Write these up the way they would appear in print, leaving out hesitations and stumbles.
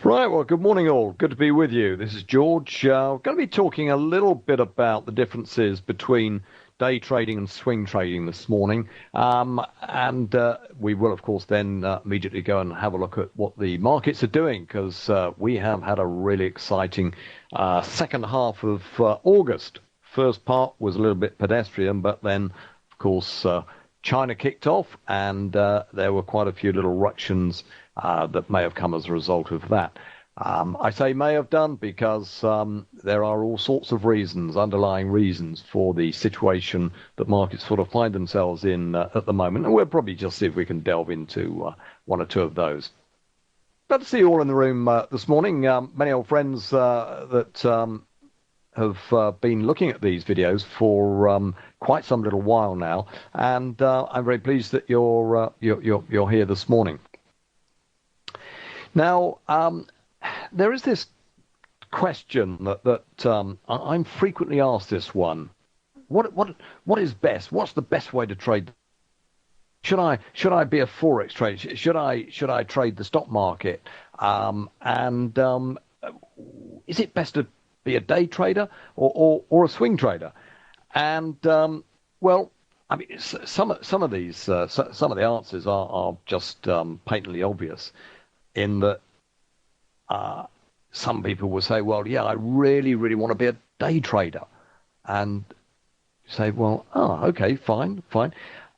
Right, well, good morning all. Good to be with you. This is George. We're going to be talking a little bit about the differences between day trading and swing trading this morning. And we will, of course, then immediately go and have a look at what the markets are doing because we have had a really exciting second half of August. First part was a little bit pedestrian, but then, of course, China kicked off and there were quite a few little ructions that may have come as a result of that. I say may have done because there are all sorts of reasons, underlying reasons for the situation that markets sort of find themselves in at the moment. And we'll probably just see if we can delve into one or two of those. Glad to see you all in the room this morning. Many old friends that have been looking at these videos for quite some little while now. And I'm very pleased that you're here this morning. Now, there is this question that I'm frequently asked. This one: what is best? What's the best way to trade? Should I be a forex trader? Should I trade the stock market? Is it best to be a day trader or a swing trader? And well, I mean, some of these some of the answers are just patently obvious. In that some people will say, well, yeah, I really, really want to be a day trader. And say, well, okay, fine.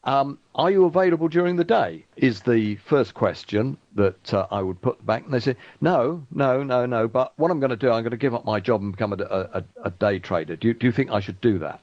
Are you available during the day? Is the first question that I would put back. And they say, no. But what I'm going to do, I'm going to give up my job and become a day trader. Do you think I should do that?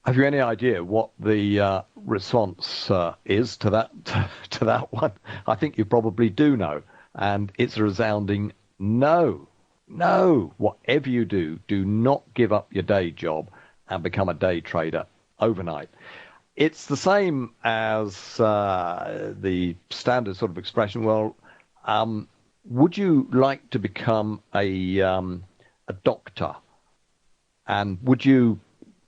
Have you any idea what the response is to that one? I think you probably do know, and it's a resounding no. No, whatever you do, do not give up your day job and become a day trader overnight. It's the same as the standard sort of expression. Well, would you like to become a doctor, and would you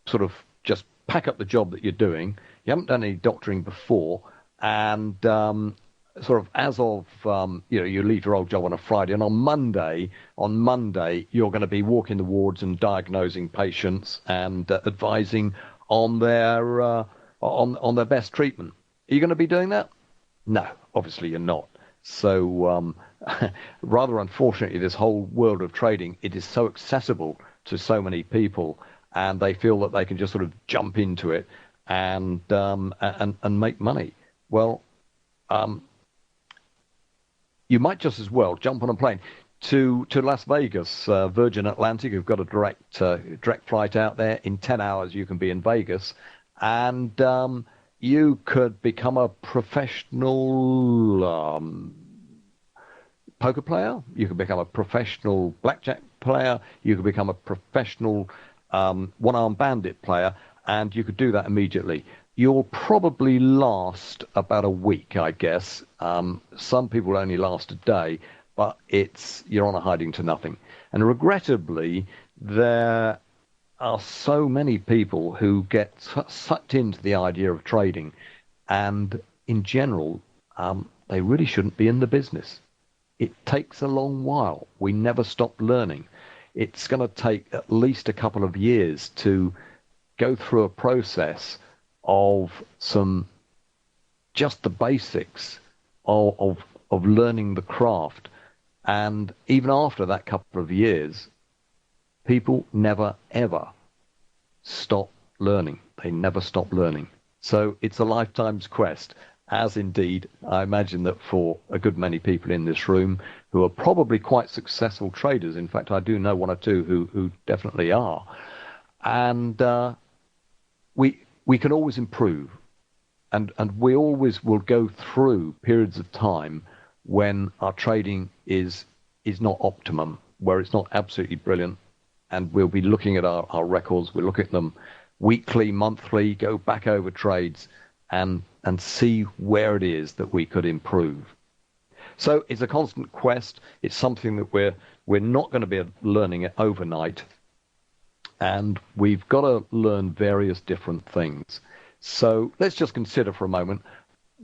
sort of just pack up the job that you're doing? You haven't done any doctoring before, and sort of as of you leave your old job on a Friday, and on Monday you're going to be walking the wards and diagnosing patients and advising on their best treatment. Are you going to be doing that? No, obviously you're not. So rather unfortunately, this whole world of trading, it is so accessible to so many people, and they feel that they can just sort of jump into it and make money. Well, you might just as well jump on a plane to Las Vegas. Virgin Atlantic have got a direct flight out there. In 10 hours, you can be in Vegas, and you could become a professional poker player. You could become a professional blackjack player. You could become a professional one-armed bandit player, and you could do that immediately. You'll probably last about a week, I guess. Some people only last a day, but you're on a hiding to nothing. And regrettably, there are so many people who get sucked into the idea of trading, and in general, they really shouldn't be in the business. It takes a long while. We never stop learning. It's going to take at least a couple of years to go through a process of just the basics of learning the craft. And even after that couple of years, people never, ever stop learning. They never stop learning. So it's a lifetime's quest, as indeed I imagine that for a good many people in this room who are probably quite successful traders. In fact, I do know one or two who definitely are. And we can always improve. And we always will go through periods of time when our trading is not optimum, where it's not absolutely brilliant. And we'll be looking at our records. We'll look at them weekly, monthly, go back over trades and see where it is that we could improve. So it's a constant quest. It's something that we're not going to be learning it overnight. And we've got to learn various different things. So let's just consider for a moment,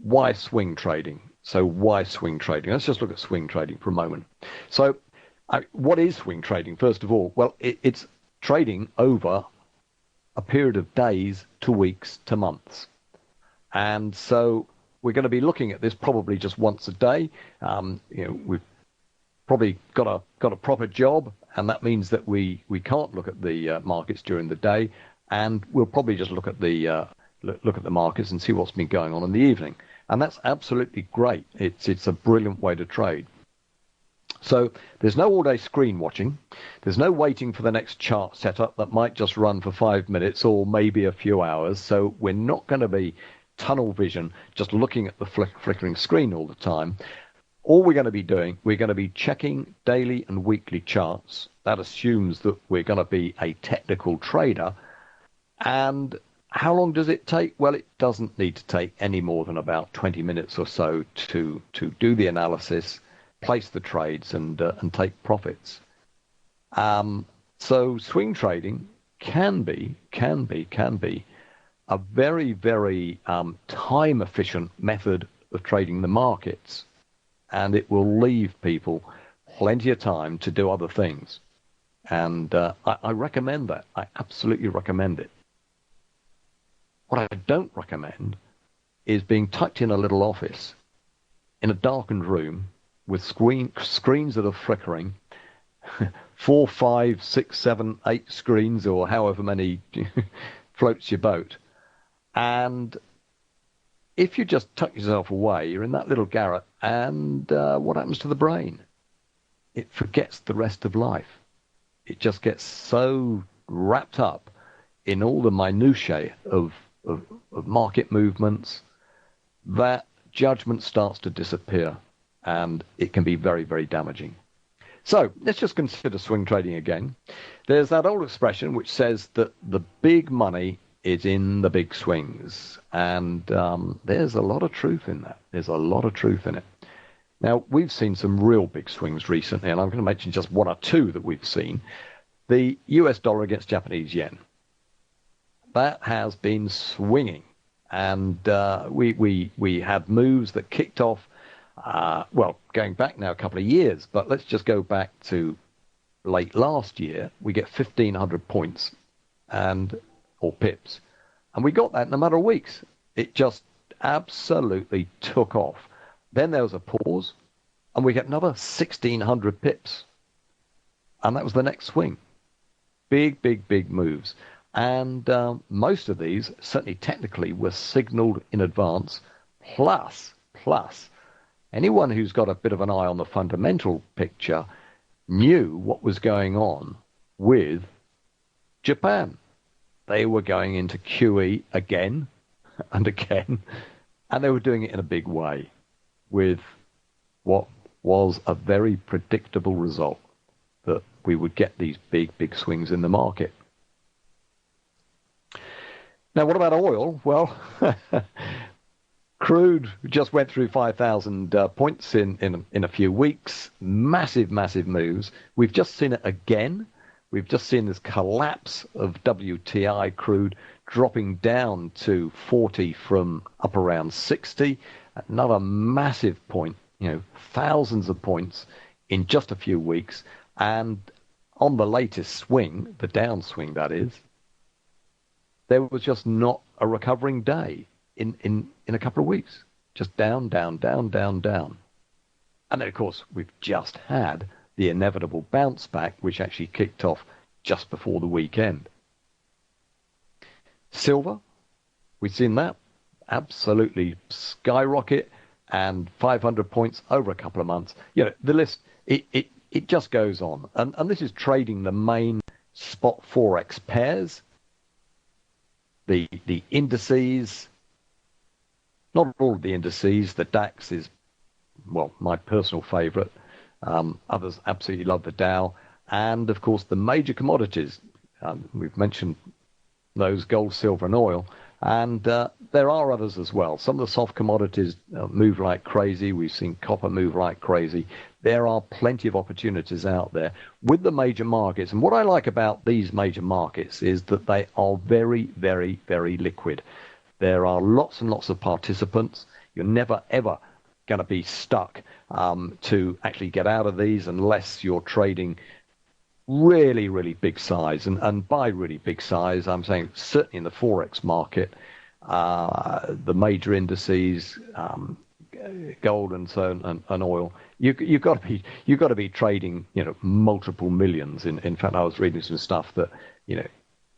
why swing trading? So why swing trading? Let's just look at swing trading for a moment. So what is swing trading, first of all? Well, it's trading over a period of days to weeks to months. And so we're going to be looking at this probably just once a day. We've probably got a proper job, and that means that we can't look at the markets during the day, and we'll probably just look at the markets and see what's been going on in the evening. And that's absolutely great. It's a brilliant way to trade. So there's no all-day screen watching. There's no waiting for the next chart setup that might just run for 5 minutes or maybe a few hours. So we're not going to be tunnel vision, just looking at the flickering screen all the time. All we're going to be doing, we're going to be checking daily and weekly charts. That assumes that we're going to be a technical trader. And how long does it take? Well, it doesn't need to take any more than about 20 minutes or so to do the analysis, place the trades, and take profits. So swing trading can be a very, very time-efficient method of trading the markets, and it will leave people plenty of time to do other things. And I recommend that. I absolutely recommend it. What I don't recommend is being tucked in a little office in a darkened room with screens that are flickering, 4, 5, 6, 7, 8 screens, or however many floats your boat. And if you just tuck yourself away, you're in that little garret, and what happens to the brain? It forgets the rest of life. It just gets so wrapped up in all the minutiae of market movements that judgment starts to disappear, and it can be very, very damaging. So let's just consider swing trading again. There's that old expression which says that the big money is in the big swings, and there's a lot of truth in that. There's a lot of truth in it. Now, we've seen some real big swings recently, and I'm going to mention just one or two that we've seen. The US dollar against Japanese yen. That has been swinging, and we had moves that kicked off, going back now a couple of years, but let's just go back to late last year. We get 1,500 points or pips, and we got that in a matter of weeks. It just absolutely took off. Then there was a pause, and we get another 1,600 pips, and that was the next swing. Big, big, big moves. And most of these, certainly technically, were signaled in advance. Plus, anyone who's got a bit of an eye on the fundamental picture knew what was going on with Japan. They were going into QE again and again, and they were doing it in a big way with what was a very predictable result, that we would get these big, big swings in the market. Now, what about oil? Well, crude just went through 5,000 points in a few weeks. Massive, massive moves. We've just seen it again. We've just seen this collapse of WTI crude dropping down to 40 from up around 60. Another massive point, thousands of points in just a few weeks. And on the latest swing, the downswing that is, there was just not a recovering day in a couple of weeks. Just down, down, down, down, down. And then, of course, we've just had the inevitable bounce back, which actually kicked off just before the weekend. Silver, we've seen that absolutely skyrocket, and 500 points over a couple of months. The list, it just goes on. And this is trading the main spot Forex pairs. The indices, not all of the indices. The DAX is, my personal favorite. Others absolutely love the Dow. And, of course, the major commodities. We've mentioned those: gold, silver, and oil. And there are others as well. Some of the soft commodities move like crazy. We've seen copper move like crazy. There are plenty of opportunities out there with the major markets. And what I like about these major markets is that they are very, very, very liquid. There are lots and lots of participants. You're never, ever going to be stuck to actually get out of these unless you're trading really, really big size. And by really big size, I'm saying certainly in the Forex market, the major indices, gold and so on, and oil, you've got to be trading, multiple millions. In fact, I was reading some stuff that,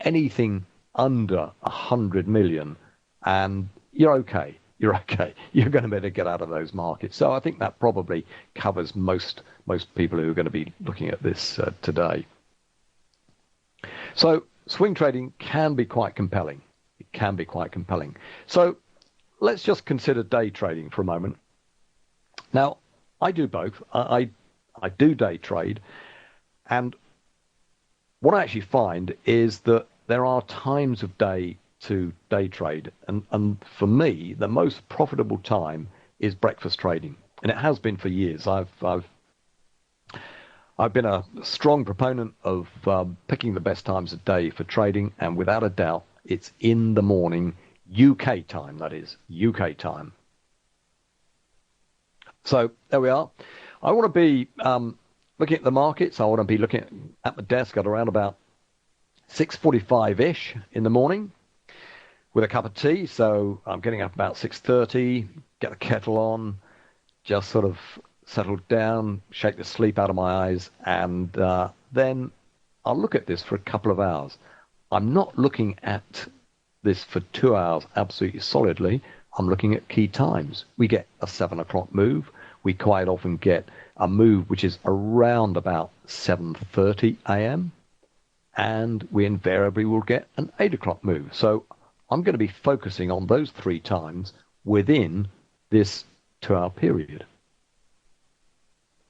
anything under 100 million, and you're okay. You're okay. You're going to be able to get out of those markets. So I think that probably covers most people who are going to be looking at this today. So swing trading can be quite compelling. It can be quite compelling. So let's just consider day trading for a moment. Now, I do both. I do day trade, and what I actually find is that there are times of day to day trade, and for me, the most profitable time is breakfast trading, and it has been for years. I've been a strong proponent of picking the best times of day for trading, and without a doubt, it's in the morning, UK time, that is, UK time. So there we are. I want to be looking at the markets. I want to be looking at the desk at around about 6:45-ish in the morning with a cup of tea. So I'm getting up about 6:30, get the kettle on, just sort of settle down, shake the sleep out of my eyes, and then I'll look at this for a couple of hours. I'm not looking at this for 2 hours absolutely solidly. I'm looking at key times. We get a 7 o'clock move. We quite often get a move which is around about 7:30 a.m. and we invariably will get an 8 o'clock move. So I'm going to be focusing on those 3 times within this 2-hour period.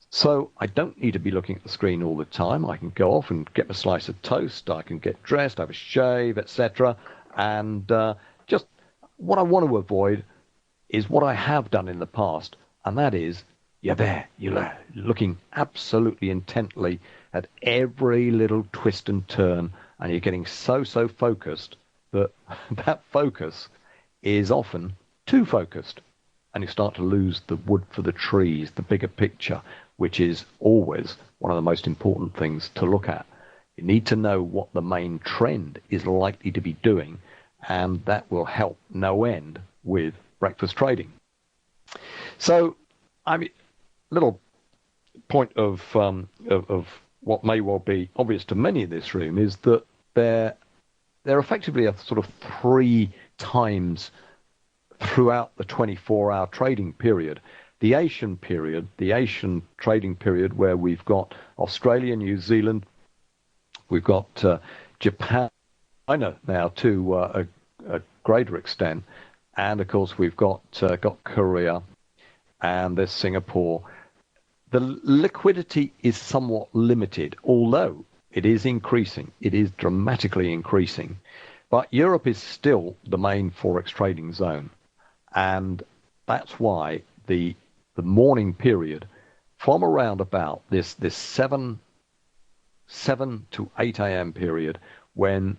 So I don't need to be looking at the screen all the time. I can go off and get a slice of toast. I can get dressed, have a shave, etc. And just what I want to avoid is what I have done in the past, and that is you're looking absolutely intently at every little twist and turn, and you're getting so focused that that focus is often too focused, and you start to lose the wood for the trees, the bigger picture, which is always one of the most important things to look at. You need to know what the main trend is likely to be doing, and that will help no end with breakfast trading. So, I mean, little point of what may well be obvious to many in this room is that there effectively are sort of 3 times throughout the 24-hour trading period. The Asian period, the Asian trading period, where we've got Australia, New Zealand, we've got Japan, China now to a greater extent, and of course we've got Korea, and there's Singapore. The liquidity is somewhat limited, although it is increasing. It is dramatically increasing. But Europe is still the main Forex trading zone. And that's why the morning period from around about this 7 to 8 a.m. period, when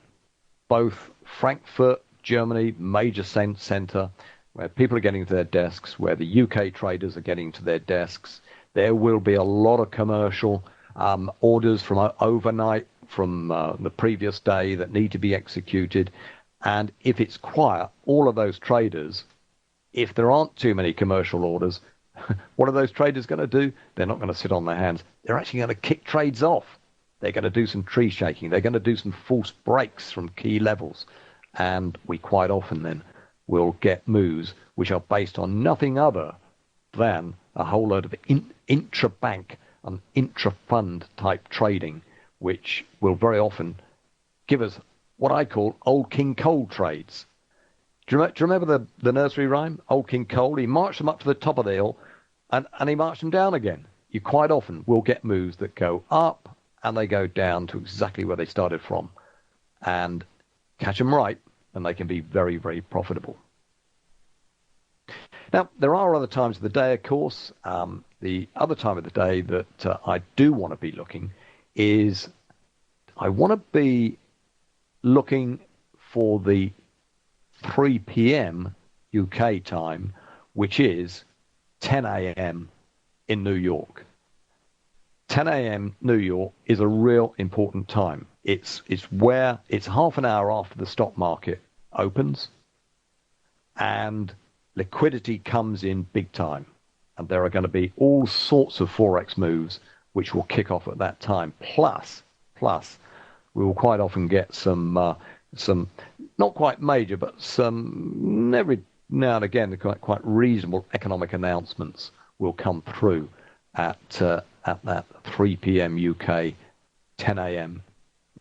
both Frankfurt, Germany, major center, where people are getting to their desks, where the UK traders are getting to their desks, there will be a lot of commercial orders from overnight, from the previous day that need to be executed. And if it's quiet, all of those traders, if there aren't too many commercial orders, what are those traders going to do? They're not going to sit on their hands. They're actually going to kick trades off. They're going to do some tree shaking. They're going to do some false breaks from key levels. And we quite often then will get moves which are based on nothing other than a whole load of intra-bank and intra-fund type trading, which will very often give us what I call Old King Cole trades. Do you remember the nursery rhyme? Old King Cole, he marched them up to the top of the hill and he marched them down again. You quite often will get moves that go up and they go down to exactly where they started from. And catch them right, and they can be very, very profitable. Now, there are other times of the day, of course. The other time of the day that I do want to be looking is I want to be looking for the 3 p.m. UK time, which is 10 a.m. in New York. 10 a.m. New York is a real important time. It's half an hour after the stock market opens, and liquidity comes in big time. And there are going to be all sorts of Forex moves which will kick off at that time. Plus, we will quite often get some not quite major, but some every now and again quite reasonable economic announcements will come through at that 3 p.m. UK, 10 a.m.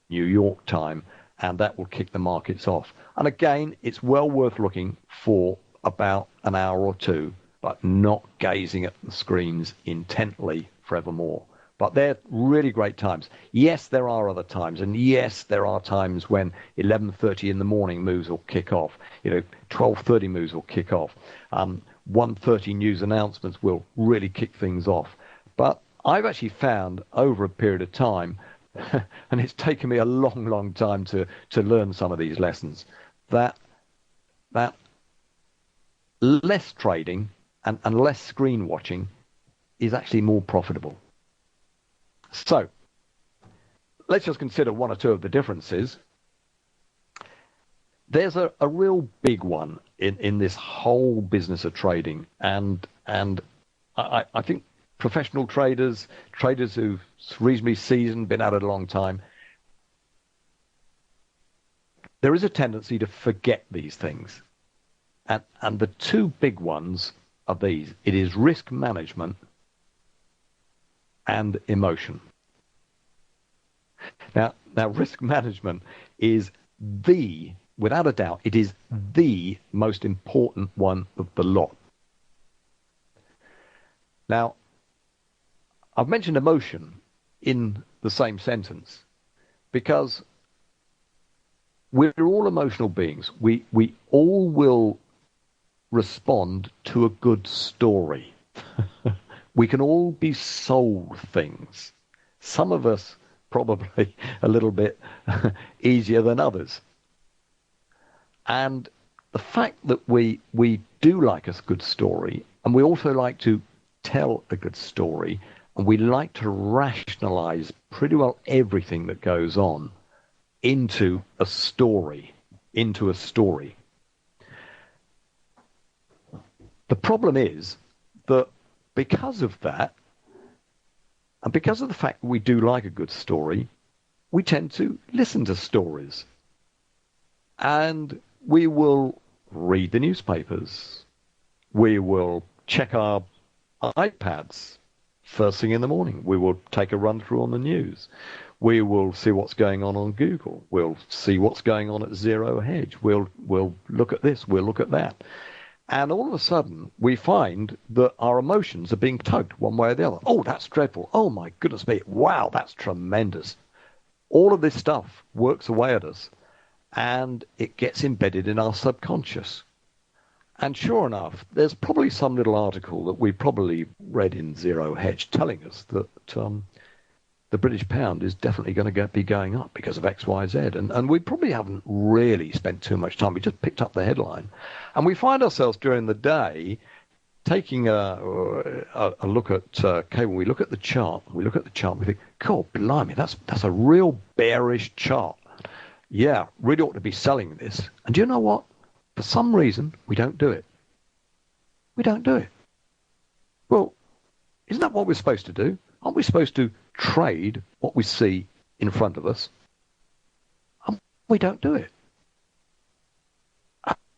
New York time, and that will kick the markets off. And again, it's well worth looking for about an hour or two, but not gazing at the screens intently forevermore. But they're really great times. Yes, there are other times, and yes, there are times when 11:30 in the morning moves will kick off. 12:30 moves will kick off. 1:30 news announcements will really kick things off. But I've actually found over a period of time, and it's taken me a long, long time to learn some of these lessons, that less trading and less screen watching is actually more profitable. So let's just consider one or two of the differences. There's a real big one in this whole business of trading, and I think professional traders who've reasonably seasoned, been at it a long time, there is a tendency to forget these things. And the two big ones are these. It is risk management and emotion. Now risk management is without a doubt, it is the most important one of the lot. Now, I've mentioned emotion in the same sentence because we're all emotional beings. We all will respond to a good story. We can all be sold things. Some of us probably a little bit easier than others. And the fact that we do like a good story, and we also like to tell a good story, and we like to rationalize pretty well everything that goes on into a story. The problem is that because of that, and because of the fact that we do like a good story, we tend to listen to stories. And we will read the newspapers. We will check our iPads first thing in the morning. We will take a run through on the news. We will see what's going on Google. We'll see what's going on at Zero Hedge. We'll look at this. We'll look at that. And all of a sudden, we find that our emotions are being tugged one way or the other. Oh, that's dreadful. Oh, my goodness me. Wow, that's tremendous. All of this stuff works away at us, and it gets embedded in our subconscious. And sure enough, there's probably some little article that we probably read in Zero Hedge telling us that the British pound is definitely going to be going up because of X, Y, Z. And we probably haven't really spent too much time. We just picked up the headline. And we find ourselves during the day taking a look at, okay, when we look at the chart, we think, God, blimey, that's a real bearish chart. Yeah, really ought to be selling this. And do you know what? For some reason, we don't do it. We don't do it. Well, isn't that what we're supposed to do? Aren't we supposed to trade what we see in front of us? And we don't do it.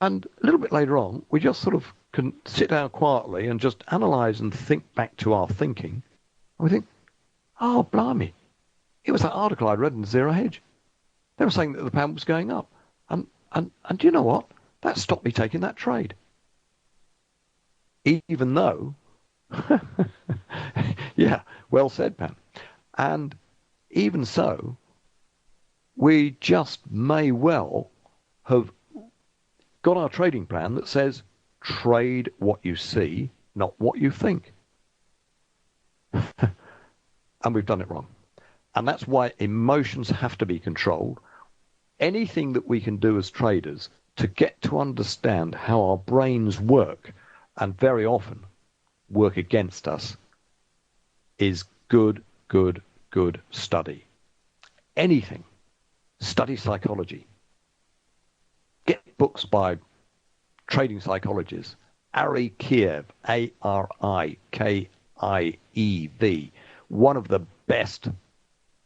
And a little bit later on, we just sort of can sit down quietly and just analyze and think back to our thinking. And we think, oh, blimey, it was that article I read in Zero Hedge. They were saying that the pound was going up. And do you know what? That stopped me taking that trade. Even though, yeah, well said, Pam. And even so, we just may well have got our trading plan that says trade what you see, not what you think. And we've done it wrong. And that's why emotions have to be controlled. Anything that we can do as traders to get to understand how our brains work, and very often work against us is good study. Anything. Study psychology. Get books by trading psychologists. Ari Kiev, Arikiev, one of the best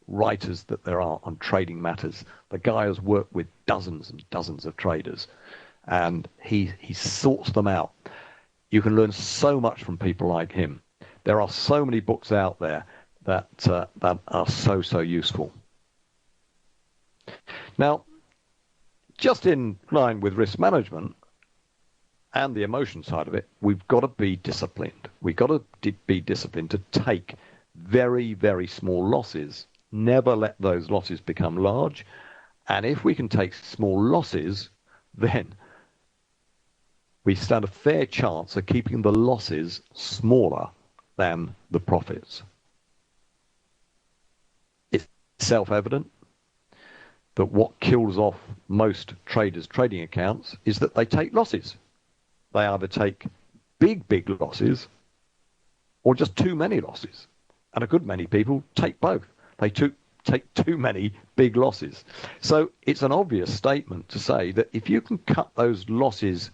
writers that there are on trading matters. The guy has worked with dozens and dozens of traders, and he sorts them out. You can learn so much from people like him. There are so many books out there that are so useful. Now, just in line with risk management and the emotion side of it, we've got to be disciplined. We've got to be disciplined to take very small losses. Never let those losses become large. And if we can take small losses, then we stand a fair chance of keeping the losses smaller than the profits. It's self-evident that what kills off most traders' trading accounts is that they take losses. They either take big losses or just too many losses. And a good many people take both. They take too many big losses. So it's an obvious statement to say that if you can cut those losses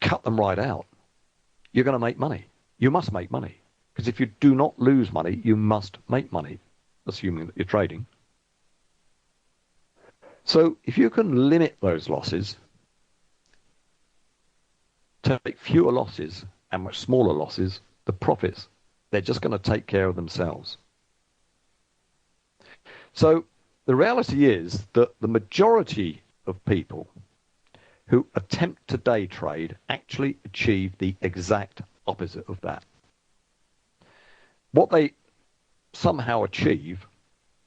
cut them right out, you're going to make money. You must make money. Because if you do not lose money, you must make money, assuming that you're trading. So if you can limit those losses, take fewer losses and much smaller losses, the profits, they're just going to take care of themselves. So the reality is that the majority of people who attempt to day trade actually achieve the exact opposite of that. What they somehow achieve,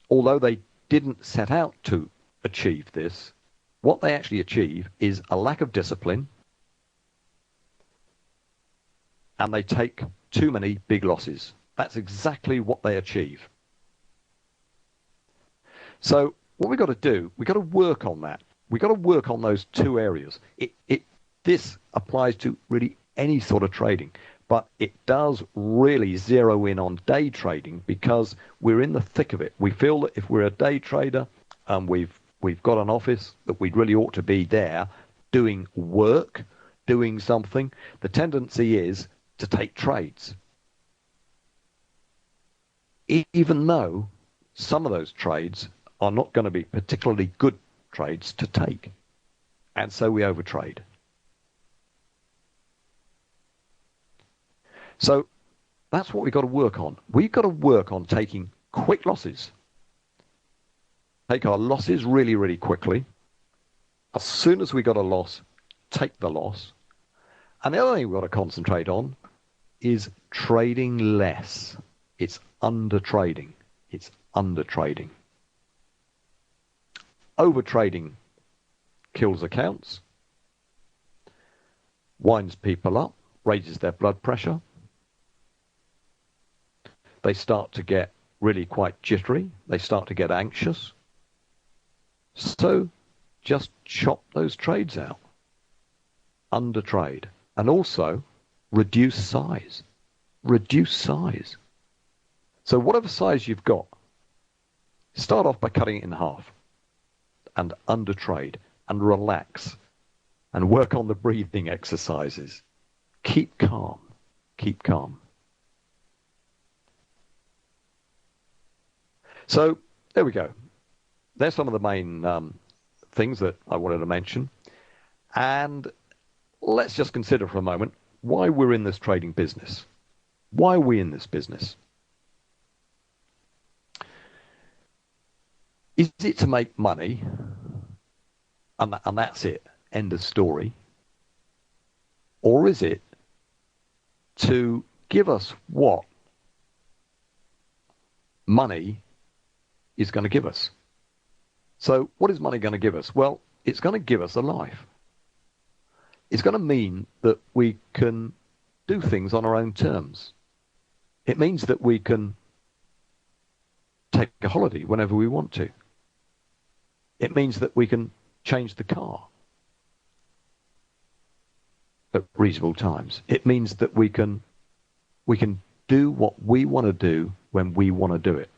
although they didn't set out to achieve this, what they actually achieve is a lack of discipline, and they take too many big losses. That's exactly what they achieve. So what we've got to do, we've got to work on that. We've got to work on those two areas. This applies to really any sort of trading, but it does really zero in on day trading because we're in the thick of it. We feel that if we're a day trader and we've got an office, that we really ought to be there doing work, doing something. The tendency is to take trades, even though some of those trades are not going to be particularly good trades to take. And so we overtrade. So that's what we've got to work on. We've got to work on taking quick losses. Take our losses really quickly. As soon as we got a loss, take the loss. And the other thing we've got to concentrate on is trading less. It's under trading. It's under trading. Overtrading kills accounts, winds people up, raises their blood pressure. They start to get really quite jittery. They start to get anxious. So just chop those trades out. Under trade. And also reduce size. Reduce size. So whatever size you've got, start off by cutting it in half. And under trade. And relax. And work on the breathing exercises. Keep calm. Keep calm. So there we go. There's some of the main things that I wanted to mention. And let's just consider for a moment why we're in this trading business. Why are we in this business? Is it to make money? And that's it. End of story. Or is it to give us what money is going to give us? So what is money going to give us? Well, it's going to give us a life. It's going to mean that we can do things on our own terms. It means that we can take a holiday whenever we want to. It means that we can change the car. at reasonable times. It means that we can do what we want to do when we want to do it.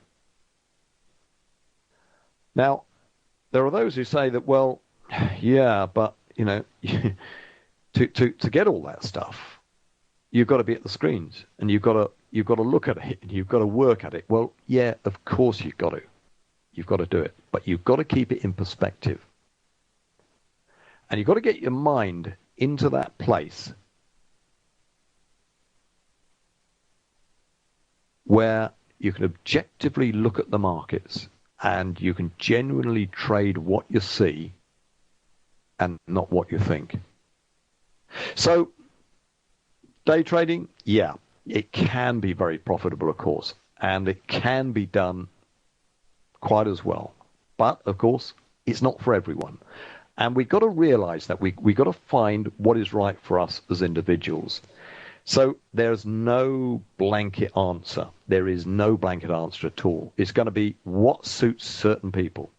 Now, there are those who say that, well, yeah, but, you know, to get all that stuff, you've got to be at the screens and you've got to look at it and you've got to work at it. Well, yeah, of course you've got to. You've got to do it, but you've got to keep it in perspective. And you've got to get your mind into that place where you can objectively look at the markets and you can genuinely trade what you see and not what you think. So, day trading, yeah, it can be very profitable, of course, and it can be done quite as well. But, of course, it's not for everyone. And we've got to realize that we've got to find what is right for us as individuals. So there's no blanket answer. There is no blanket answer at all. It's going to be what suits certain people.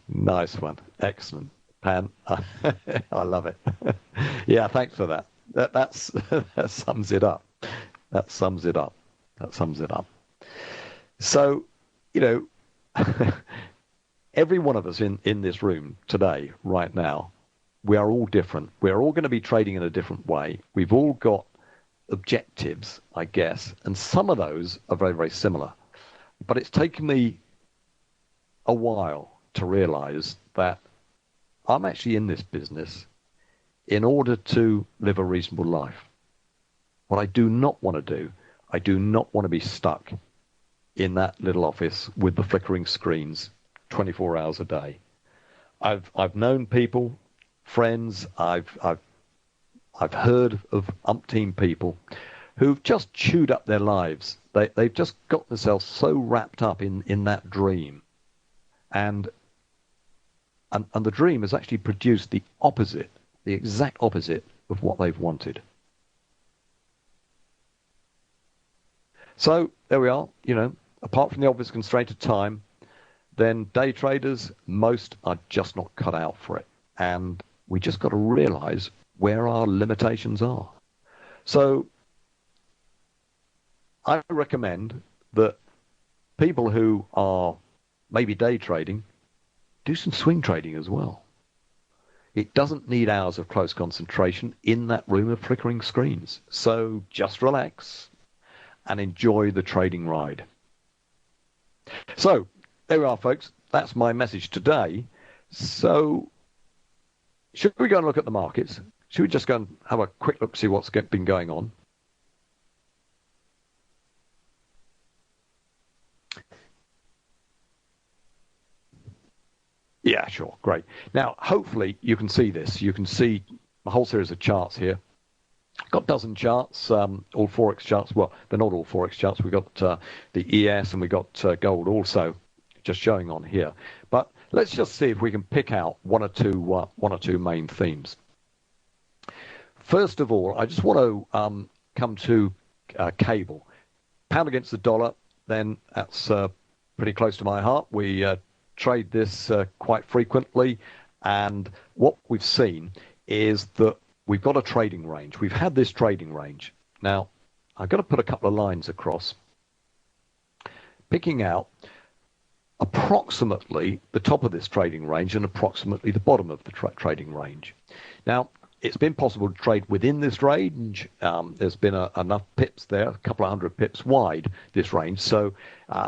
Nice one. Excellent. Pan, I love it. Yeah, thanks for that. That sums it up. That sums it up. That sums it up. So, you know, every one of us in this room today, right now, we are all different. We're all going to be trading in a different way. We've all got objectives, I guess, and some of those are very, very similar. But it's taken me a while to realize that I'm actually in this business in order to live a reasonable life. What I do not want to do, I do not want to be stuck in that little office with the flickering screens 24 hours a day. I've known people, friends, I've heard of umpteen people who've just chewed up their lives. They've just got themselves so wrapped up in that dream. And the dream has actually produced the opposite, the exact opposite of what they've wanted. So there we are, you know, apart from the obvious constraint of time, then day traders, most are just not cut out for it. And we just got to realize where our limitations are. So I recommend that people who are maybe day trading do some swing trading as well. It doesn't need hours of close concentration in that room of flickering screens. So just relax and enjoy the trading ride. So there we are, folks. That's my message today. So should we go and look at the markets? Should we just go and have a quick look, see what's been going on? Yeah, sure. Great. Now, hopefully you can see this. You can see a whole series of charts here. Got a dozen charts, all Forex charts. Well, they're not all Forex charts. We've got the ES and we've got gold also just showing on here. But let's just see if we can pick out one or two main themes. First of all, I just want to come to cable. Pound against the dollar, then that's pretty close to my heart. We trade this quite frequently, and what we've seen is that we've got a trading range. We've had this trading range. Now, I've got to put a couple of lines across, picking out approximately the top of this trading range and approximately the bottom of the trading range. Now, it's been possible to trade within this range. There's been enough pips there, a couple of hundred pips wide, this range. So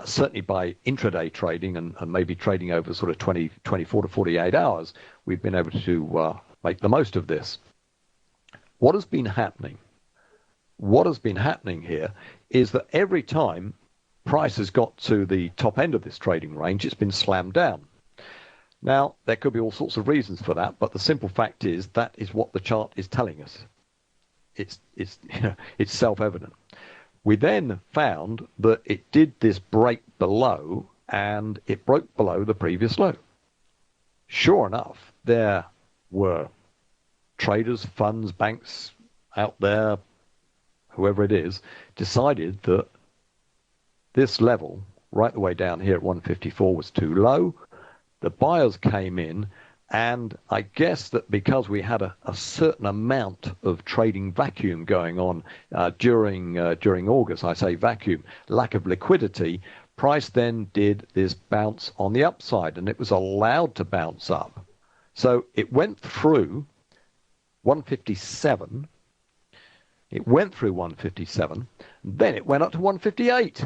certainly by intraday trading and maybe trading over sort of 24 to 48 hours, we've been able to make the most of this. What has been happening? What has been happening here is that every time price has got to the top end of this trading range, it's been slammed down. Now, there could be all sorts of reasons for that, but the simple fact is that is what the chart is telling us. It's self-evident. We then found that it did this break below, and it broke below the previous low. Sure enough, there were traders, funds, banks out there, whoever it is, decided that this level, right the way down here at 154, was too low. the buyers came in, and I guess that because we had a certain amount of trading vacuum going on during August, I say vacuum, lack of liquidity, price then did this bounce on the upside, and it was allowed to bounce up. So it went through 157. It went through 157, then it went up to 158.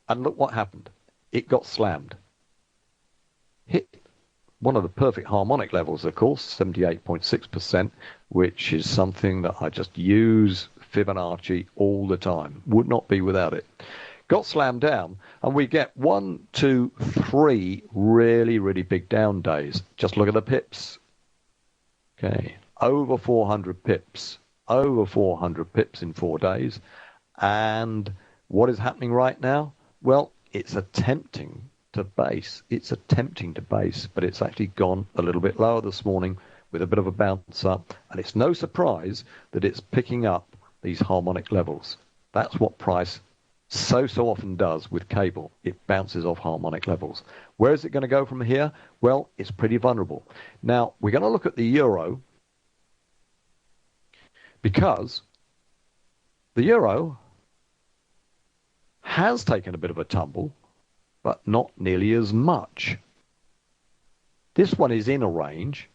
And look what happened. It got slammed. Hit one of the perfect harmonic levels, of course, 78.6%, which is something that I just use Fibonacci all the time. Would not be without it. Got slammed down, and we get 1, 2, 3 really, really big down days. Just look at the pips. Okay, over 400 pips. Over 400 pips in 4 days. And what is happening right now? Well, it's attempting to base. It's attempting to base, but it's actually gone a little bit lower this morning with a bit of a bounce up. And it's no surprise that it's picking up these harmonic levels. That's what price so often does with cable. It bounces off harmonic levels. Where is it going to go from here? Well, it's pretty vulnerable. Now, we're going to look at the euro, because the euro has taken a bit of a tumble, but not nearly as much. This one is in a range.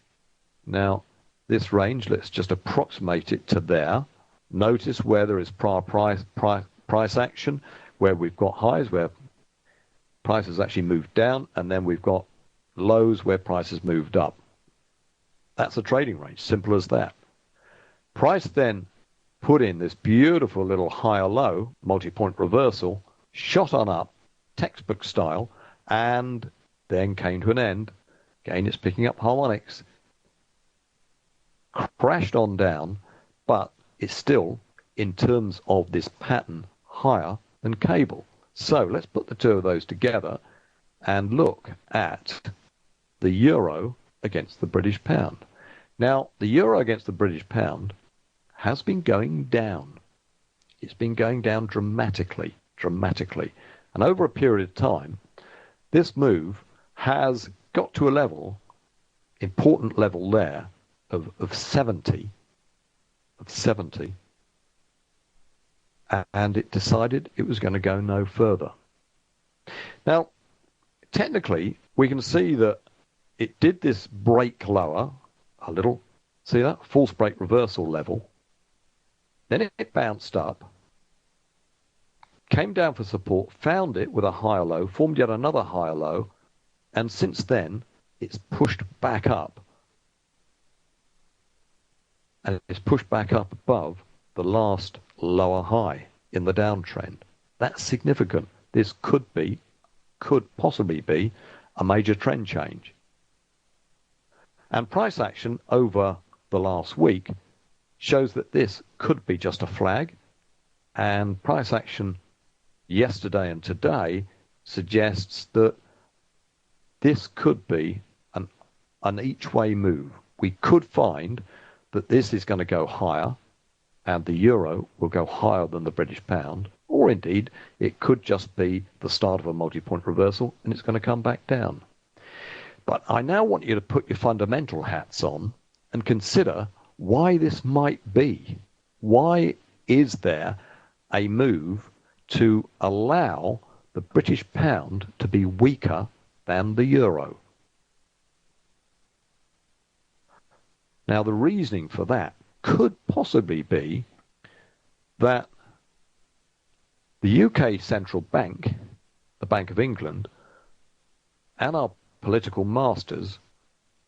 Now, this range, let's just approximate it to there. Notice where there is prior price action, where we've got highs, where prices actually moved down, and then we've got lows where prices moved up. That's a trading range, simple as that. Price then put in this beautiful little higher low, multi-point reversal, shot on up, textbook style, and then came to an end. Again, it's picking up harmonics. Crashed on down, but it's still, in terms of this pattern, higher than cable. So let's put the two of those together and look at the euro against the British pound. Now, the euro against the British pound has been going down. It's been going down dramatically. And over a period of time, this move has got to a level, important level there, of 70, and it decided it was going to go no further. Now, technically, we can see that it did this break lower a little. See that? False break reversal level. Then it bounced up, came down for support, found it with a higher low, formed yet another higher low, and since then, it's pushed back up. And it's pushed back up above the last lower high in the downtrend. That's significant. This could possibly be a major trend change. And price action over the last week shows that this could be just a flag, and price action yesterday and today suggests that this could be an each-way move. We could find that this is going to go higher, and the euro will go higher than the British pound, or indeed it could just be the start of a multi-point reversal and it's going to come back down. But I now want you to put your fundamental hats on and consider why this might be. Why is there a move to allow the British pound to be weaker than the euro? Now, the reasoning for that could possibly be that the UK Central Bank, the Bank of England, and our political masters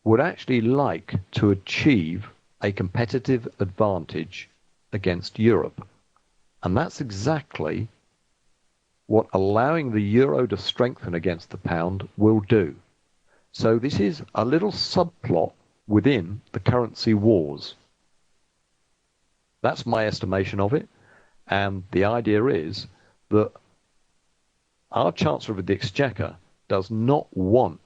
would actually like to achieve a competitive advantage against Europe. And that's exactly what allowing the euro to strengthen against the pound will do. So this is a little subplot within the currency wars. That's my estimation of it. And the idea is that our Chancellor of the Exchequer does not want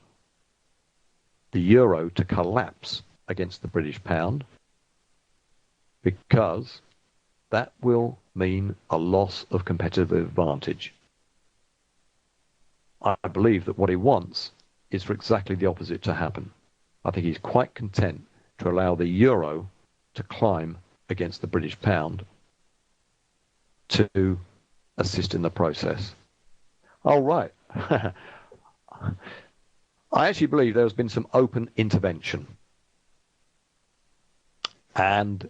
the euro to collapse against the British pound, because that will mean a loss of competitive advantage. I believe that what he wants is for exactly the opposite to happen. I think he's quite content to allow the euro to climb against the British pound to assist in the process. Oh, right. I actually believe there has been some open intervention. And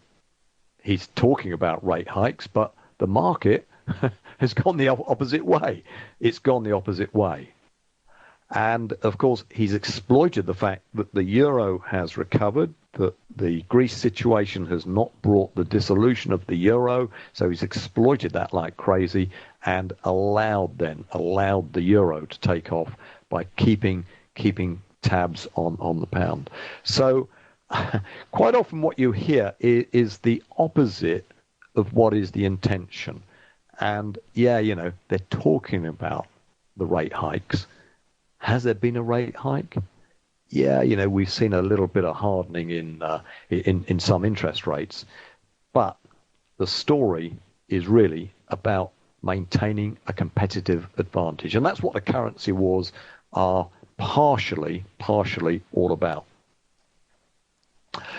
he's talking about rate hikes, but the market has gone the opposite way. It's gone the opposite way. And, of course, he's exploited the fact that the euro has recovered, that the Greece situation has not brought the dissolution of the euro, so he's exploited that like crazy and allowed the euro to take off by keeping tabs on the pound. So quite often what you hear is the opposite of what is the intention. And, yeah, you know, they're talking about the rate hikes. Has there been a rate hike? Yeah, you know, we've seen a little bit of hardening in some interest rates, but the story is really about maintaining a competitive advantage, and that's what the currency wars are partially all about.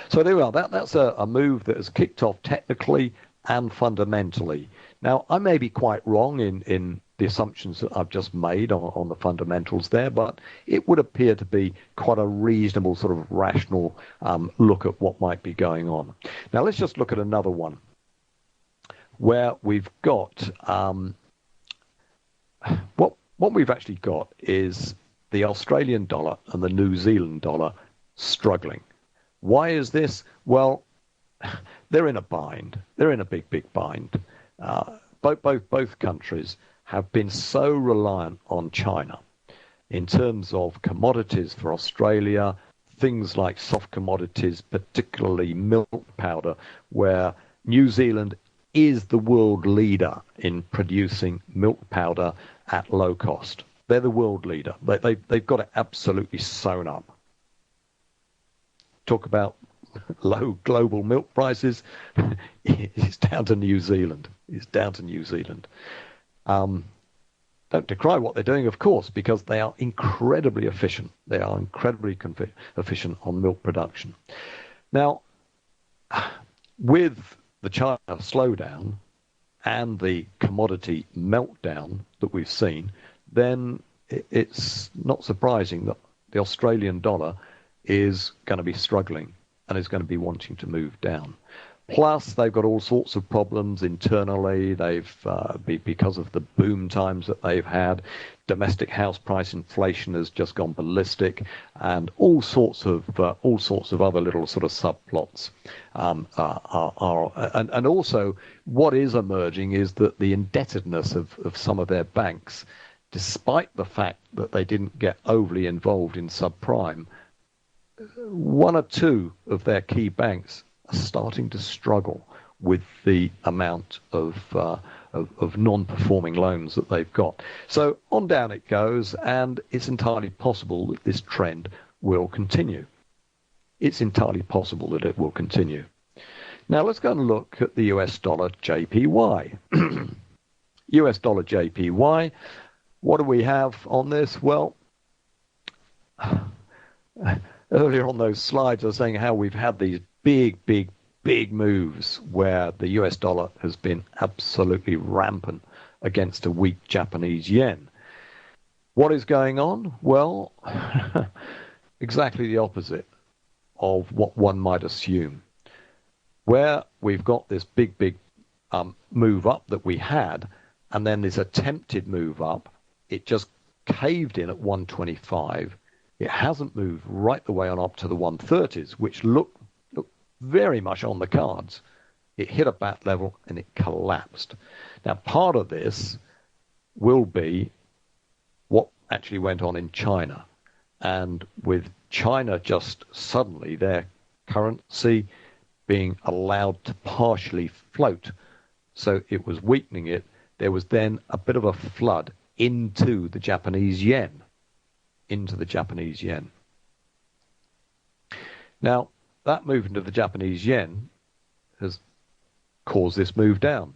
So there we are. That's a move that has kicked off technically and fundamentally. Now, I may be quite wrong in the assumptions that I've just made on the fundamentals there, but it would appear to be quite a reasonable sort of rational look at what might be going on. Now, let's just look at another one where we've got what we've actually got is the Australian dollar and the New Zealand dollar struggling. Why is this? Well, they're in a bind. They're in a big bind. Both countries have been so reliant on China in terms of commodities for Australia, things like soft commodities, particularly milk powder, where New Zealand is the world leader in producing milk powder at low cost. They're the world leader. They've got it absolutely sewn up. Talk about low global milk prices. It's down to New Zealand. It's down to New Zealand. Don't decry what they're doing, of course, because they are incredibly efficient. They are incredibly efficient on milk production. Now, with the China slowdown and the commodity meltdown that we've seen, then it's not surprising that the Australian dollar is going to be struggling and is going to be wanting to move down. Plus, they've got all sorts of problems internally. They've, because of the boom times that they've had, domestic house price inflation has just gone ballistic, and all sorts of other little sort of subplots and also what is emerging is that the indebtedness of some of their banks, despite the fact that they didn't get overly involved in subprime, one or two of their key banks are starting to struggle with the amount of non-performing loans that they've got. So on down it goes, and it's entirely possible that this trend will continue. It's entirely possible that it will continue. Now let's go and look at the US dollar JPY. US dollar JPY, what do we have on this? Well, earlier on those slides I was saying how we've had these big moves where the US dollar has been absolutely rampant against a weak Japanese yen. What is going on? Well, exactly the opposite of what one might assume. Where we've got this big move up that we had, and then this attempted move up, it just caved in at 125. It hasn't moved right the way on up to the 130s, which look very much on the cards. It hit a bat level and it collapsed. Now, part of this will be what actually went on in China. And with China just suddenly, their currency being allowed to partially float, so it was weakening it, there was then a bit of a flood into the Japanese yen. Now, that movement of the Japanese yen has caused this move down.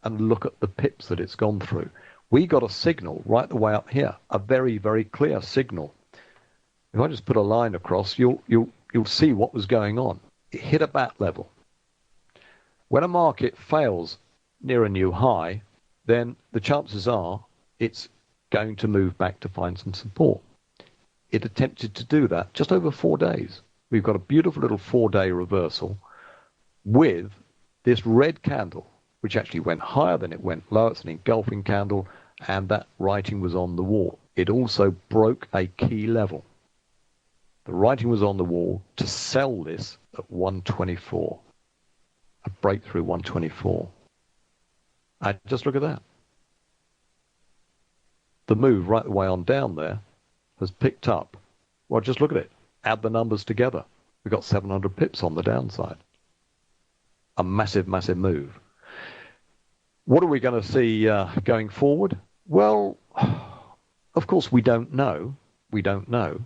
And look at the pips that it's gone through. We got a signal right the way up here, a very clear signal. If I just put a line across, you'll see what was going on. It hit a bat level. When a market fails near a new high, then the chances are it's going to move back to find some support. It attempted to do that just over 4 days. We've got a beautiful little 4-day reversal with this red candle, which actually went higher than it went lower. It's an engulfing candle, and that writing was on the wall. It also broke a key level. The writing was on the wall to sell this at 124, a breakthrough 124. And just look at that. The move right the way on down there has picked up. Well, just look at it. Add the numbers together. We've got 700 pips on the downside. A massive, massive move. What are we going to see going forward? Well, of course, we don't know. We don't know.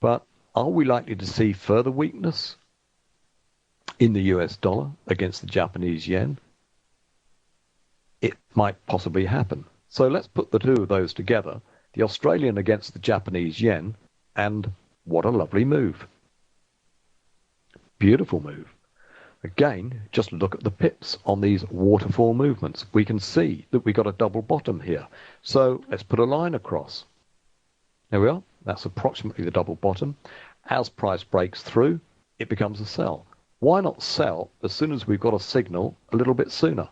But are we likely to see further weakness in the US dollar against the Japanese yen? It might possibly happen. So let's put the two of those together. The Australian against the Japanese yen, and what a lovely move. Beautiful move. Again, just look at the pips on these waterfall movements. We can see that we got a double bottom here. So let's put a line across. There we are. That's approximately the double bottom. As price breaks through, it becomes a sell. Why not sell as soon as we've got a signal a little bit sooner?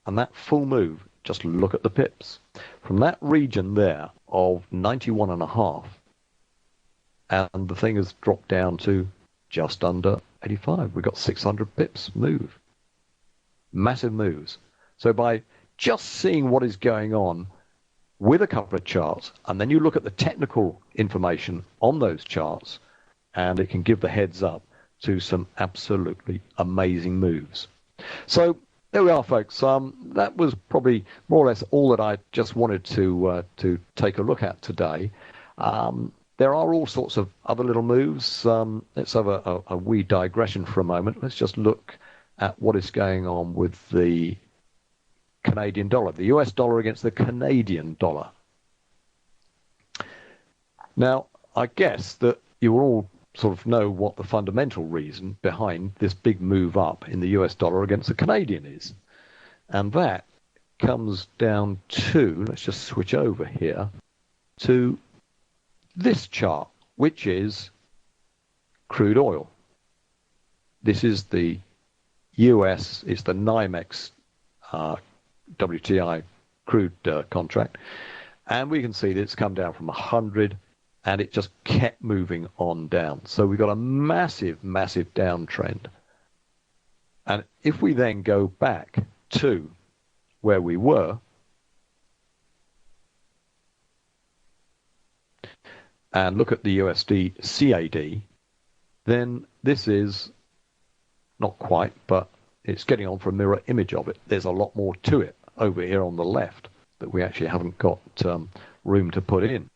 And that full move, just look at the pips. From that region there of 91.5, and the thing has dropped down to just under 85. We've got 600 pips move. Massive moves. So by just seeing what is going on with a couple of charts, and then you look at the technical information on those charts, and it can give the heads up to some absolutely amazing moves. So there we are, folks. That was probably more or less all that I just wanted to take a look at today. There are all sorts of other little moves. Let's have a wee digression for a moment. Let's just look at what is going on with the Canadian dollar, the US dollar against the Canadian dollar. Now, I guess that you all sort of know what the fundamental reason behind this big move up in the US dollar against the Canadian is. And that comes down to, let's just switch over here, to this chart, which is crude oil. This is the US, it's the NYMEX WTI crude contract. And we can see that it's come down from 100 and it just kept moving on down. So we've got a massive, massive downtrend. And if we then go back to where we were, and look at the USDCAD, then this is not quite, but it's getting on for a mirror image of it. There's a lot more to it over here on the left that we actually haven't got room to put in.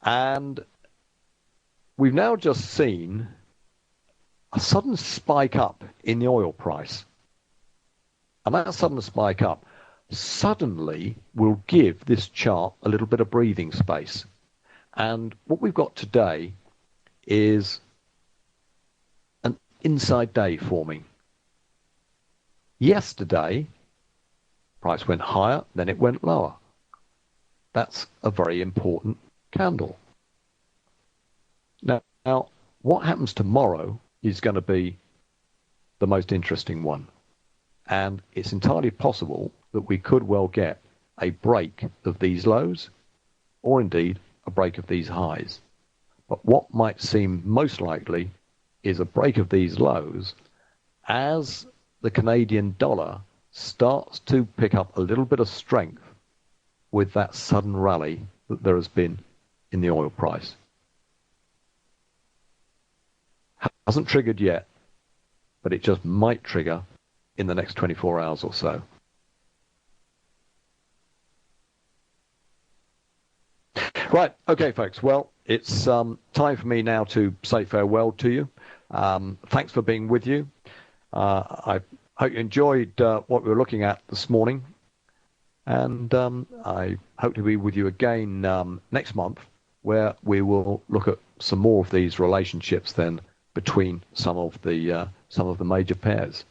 And we've now just seen a sudden spike up in the oil price. And that sudden spike up suddenly will give this chart a little bit of breathing space. And what we've got today is an inside day forming. Yesterday, price went higher, then it went lower. That's a very important candle. Now, what happens tomorrow is going to be the most interesting one. And it's entirely possible that we could well get a break of these lows, or indeed a break of these highs. But what might seem most likely is a break of these lows as the Canadian dollar starts to pick up a little bit of strength with that sudden rally that there has been in the oil price. Hasn't triggered yet, but it just might trigger in the next 24 hours or so. Right, okay, folks. Well, it's time for me now to say farewell to you. Thanks for being with you. I hope you enjoyed what we were looking at this morning. And I hope to be with you again next month where we will look at some more of these relationships then between some of the major pairs.